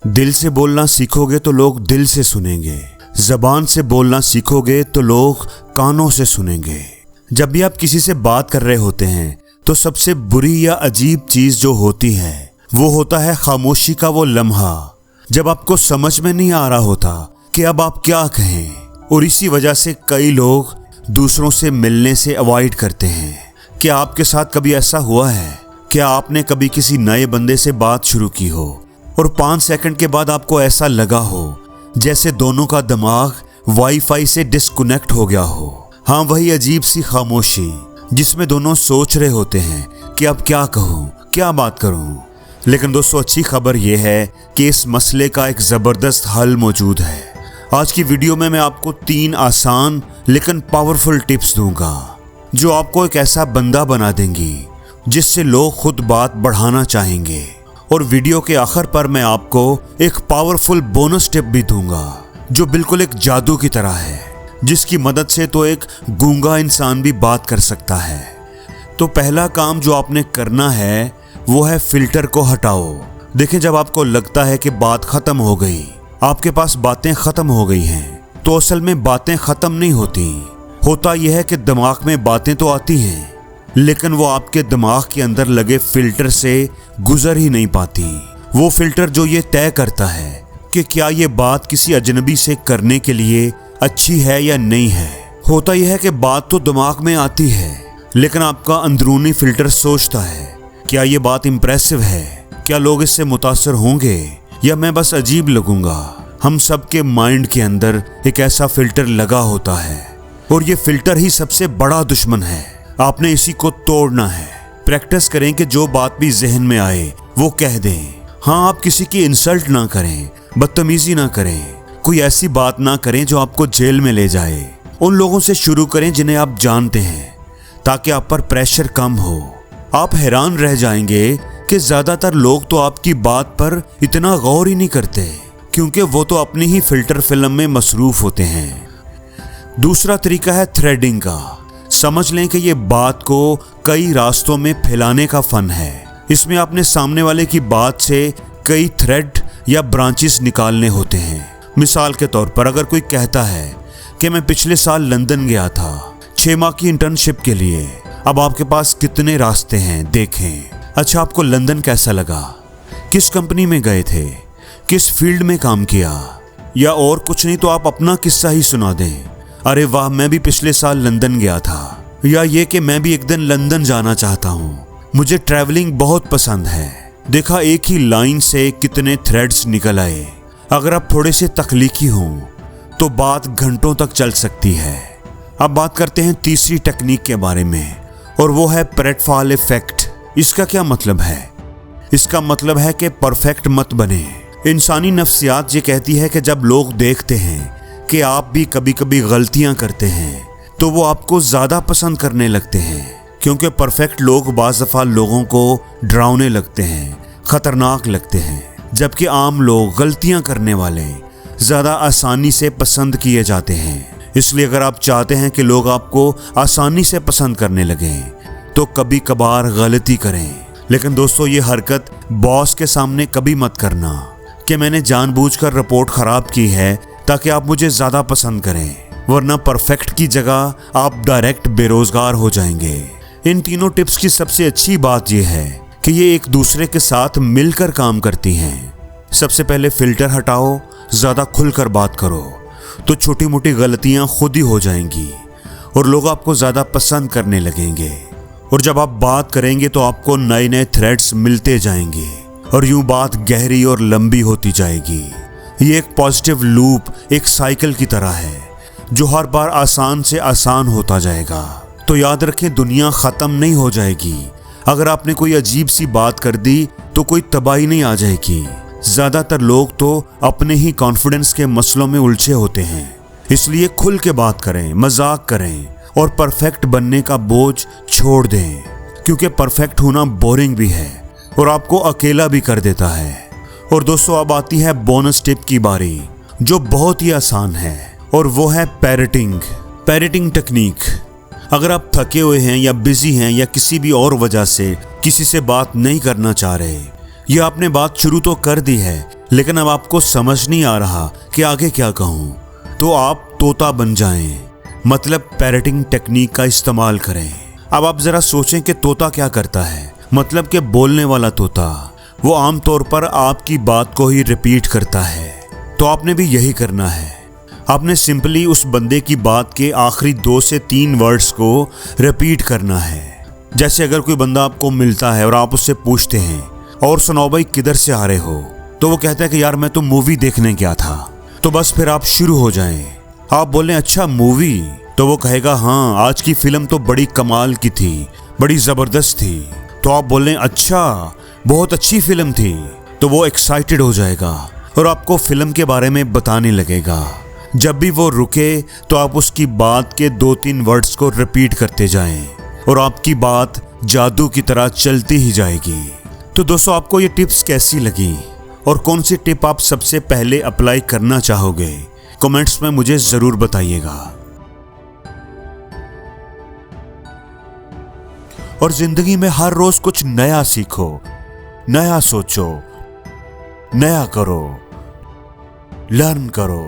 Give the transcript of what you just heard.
दिल से बोलना सीखोगे तो लोग दिल से सुनेंगे, जबान से बोलना सीखोगे तो लोग कानों से सुनेंगे। जब भी आप किसी से बात कर रहे होते हैं तो सबसे बुरी या अजीब चीज जो होती है वो होता है खामोशी का वो लम्हा, जब आपको समझ में नहीं आ रहा होता कि अब आप क्या कहें। और इसी वजह से कई लोग दूसरों से मिलने से अवॉइड करते हैं। क्या आपके साथ कभी ऐसा हुआ है? क्या आपने कभी किसी नए बंदे से बात शुरू की हो और 5 सेकंड के बाद आपको ऐसा लगा हो जैसे दोनों का दिमाग वाईफाई से डिस्कनेक्ट हो गया हो? हाँ, वही अजीब सी खामोशी जिसमें दोनों सोच रहे होते हैं कि अब क्या कहूँ, क्या बात करूँ। लेकिन दोस्तों, अच्छी खबर यह है कि इस मसले का एक ज़बरदस्त हल मौजूद है। आज की वीडियो में मैं आपको 3 आसान लेकिन पावरफुल टिप्स दूंगा जो आपको एक ऐसा बंदा बना देंगी जिससे लोग खुद बात बढ़ाना चाहेंगे। और वीडियो के आखिर पर मैं आपको एक पावरफुल बोनस टिप भी दूंगा जो बिल्कुल एक जादू की तरह है, जिसकी मदद से तो एक गूंगा इंसान भी बात कर सकता है। तो पहला काम जो आपने करना है वो है फिल्टर को हटाओ। देखें, जब आपको लगता है कि बात खत्म हो गई, आपके पास बातें खत्म हो गई हैं, तो असल में बातें खत्म नहीं होती। होता यह है कि दिमाग में बातें तो आती हैं लेकिन वो आपके दिमाग के अंदर लगे फिल्टर से गुजर ही नहीं पाती। वो फिल्टर जो ये तय करता है कि क्या ये बात किसी अजनबी से करने के लिए अच्छी है या नहीं है। होता यह है कि बात तो दिमाग में आती है लेकिन आपका अंदरूनी फिल्टर सोचता है, क्या ये बात इंप्रेसिव है, क्या लोग इससे मुतासर होंगे या मैं बस अजीब लगूंगा। हम सबके माइंड के अंदर एक ऐसा फिल्टर लगा होता है और ये फिल्टर ही सबसे बड़ा दुश्मन है। आपने इसी को तोड़ना है। प्रैक्टिस करें कि जो बात भी जहन में आए वो कह दें। हाँ, आप किसी की इंसल्ट ना करें, बदतमीजी ना करें, कोई ऐसी बात ना करें जो आपको जेल में ले जाए। उन लोगों से शुरू करें जिन्हें आप जानते हैं ताकि आप पर प्रेशर कम हो। आप हैरान रह जाएंगे कि ज्यादातर लोग तो आपकी बात पर इतना गौर ही नहीं करते क्योंकि वो तो अपनी ही फिल्टर फिल्म में मसरूफ होते हैं। दूसरा तरीका है थ्रेडिंग का। समझ लें कि ये बात को कई रास्तों में फैलाने का फन है। इसमें आपने सामने वाले की बात से कई थ्रेड या ब्रांचेस निकालने होते हैं। मिसाल के तौर पर अगर कोई कहता है कि मैं पिछले साल लंदन गया था 6 माह की इंटर्नशिप के लिए, अब आपके पास कितने रास्ते हैं देखें। अच्छा, आपको लंदन कैसा लगा? किस कंपनी में गए थे? किस फील्ड में काम किया? या और कुछ नहीं तो आप अपना किस्सा ही सुना दें। अरे वाह, मैं भी पिछले साल लंदन गया था। या ये कि मैं भी एक दिन लंदन जाना चाहता हूँ, मुझे ट्रैवलिंग बहुत पसंद है। देखा, एक ही लाइन से कितने थ्रेड्स निकल आए। अगर आप थोड़े से तख्लीकी हों तो बात घंटों तक चल सकती है। अब बात करते हैं तीसरी टेक्निक के बारे में और वो है प्रेटफॉल इफेक्ट। इसका क्या मतलब है? इसका मतलब है कि परफेक्ट मत बने। इंसानी नफ्सियात ये कहती है कि जब लोग देखते हैं कि आप भी कभी कभी गलतियां करते हैं तो वो आपको ज्यादा पसंद करने लगते हैं, क्योंकि परफेक्ट लोग बाज़ दफ़ा लोगों को डरावने लगते हैं, खतरनाक लगते हैं, जबकि आम लोग, गलतियां करने वाले ज्यादा आसानी से पसंद किए जाते हैं। इसलिए अगर आप चाहते हैं कि लोग आपको आसानी से पसंद करने लगें तो कभी कभार गलती करें। लेकिन दोस्तों, ये हरकत बॉस के सामने कभी मत करना कि मैंने जानबूझकर रिपोर्ट खराब की है ताकि आप मुझे ज्यादा पसंद करें, वरना परफेक्ट की जगह आप डायरेक्ट बेरोजगार हो जाएंगे। इन तीनों टिप्स की सबसे अच्छी बात यह है कि ये एक दूसरे के साथ मिलकर काम करती हैं। सबसे पहले फिल्टर हटाओ, ज्यादा खुलकर बात करो तो छोटी मोटी गलतियां खुद ही हो जाएंगी और लोग आपको ज्यादा पसंद करने लगेंगे। और जब आप बात करेंगे तो आपको नए नए थ्रेड्स मिलते जाएंगे और यूं बात गहरी और लंबी होती जाएगी। ये एक पॉजिटिव लूप, एक साइकिल की तरह है जो हर बार आसान से आसान होता जाएगा। तो याद रखें, दुनिया खत्म नहीं हो जाएगी। अगर आपने कोई अजीब सी बात कर दी तो कोई तबाही नहीं आ जाएगी। ज्यादातर लोग तो अपने ही कॉन्फिडेंस के मसलों में उलझे होते हैं। इसलिए खुल के बात करें, मजाक करें और परफेक्ट बनने का बोझ छोड़ दें, क्योंकि परफेक्ट होना बोरिंग भी है और आपको अकेला भी कर देता है। और दोस्तों, अब आती है बोनस टिप की बारी जो बहुत ही आसान है और वो है पैरेटिंग टेक्निक। अगर आप थके हुए हैं या बिजी हैं या किसी भी और वजह से किसी से बात नहीं करना चाह रहे, ये आपने बात शुरू तो कर दी है, लेकिन अब आपको समझ नहीं आ रहा कि आगे क्या कहूँ। तो आप तोता बन जाएं, मतलब पैरेटिंग टेक्निक का इस्तेमाल करें। अब आप जरा सोचें कि तोता क्या करता है, मतलब कि बोलने वाला तोता वो आमतौर पर आपकी बात को ही रिपीट करता है। तो आपने भी यही करना है। आपने सिंपली उस बंदे की बात के आखिरी 2 से 3 वर्ड्स को रिपीट करना है। जैसे अगर कोई बंदा आपको मिलता है और आप उससे पूछते हैं, और सुनाओ भाई किधर से आ रहे हो, तो वो कहता है कि यार मैं तो मूवी देखने गया था। तो बस फिर आप शुरू हो जाएं। आप बोलें अच्छा मूवी, तो वो कहेगा हाँ आज की फिल्म तो बड़ी कमाल की थी, बड़ी जबरदस्त थी। तो आप बोलें अच्छा बहुत अच्छी फिल्म थी, तो वो एक्साइटेड हो जाएगा और आपको फिल्म के बारे में बताने लगेगा। जब भी वो रुके तो आप उसकी बात के 2-3 वर्ड्स को रिपीट करते जाएं और आपकी बात जादू की तरह चलती ही जाएगी। तो दोस्तों आपको ये टिप्स कैसी लगी और कौन सी टिप आप सबसे पहले अप्लाई करना चाहोगे, कमेंट्स में मुझे जरूर बताइएगा। और जिंदगी में हर रोज कुछ नया सीखो, नया सोचो, नया करो, लर्न करो।